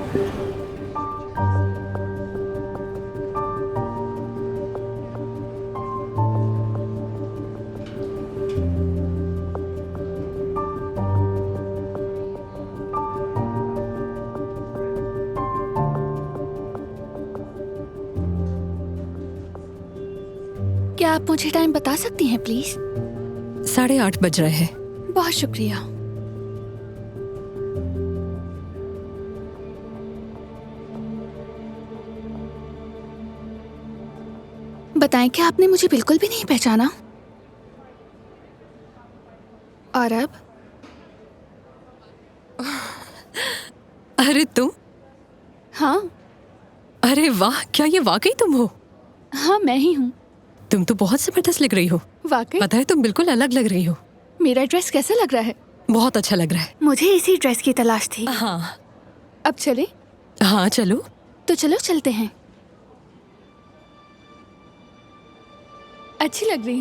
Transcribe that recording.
क्या आप मुझे टाइम बता सकती हैं प्लीज? 8:30 बज रहे हैं। बहुत शुक्रिया। बताएं, क्या आपने मुझे बिल्कुल भी नहीं पहचाना? और अब? अरे तुम? हाँ अरे वाह, क्या ये वाकई तुम हो? हाँ, मैं ही हूँ। तुम तो बहुत जबरदस्त लग रही हो। वाकई? पता है, तुम बिल्कुल अलग लग रही हो। मेरा ड्रेस कैसा लग रहा है? बहुत अच्छा लग रहा है। मुझे इसी ड्रेस की तलाश थी। हाँ अब चले? हाँ चलो। तो चलो चलते हैं। अच्छी लग रही हूँ।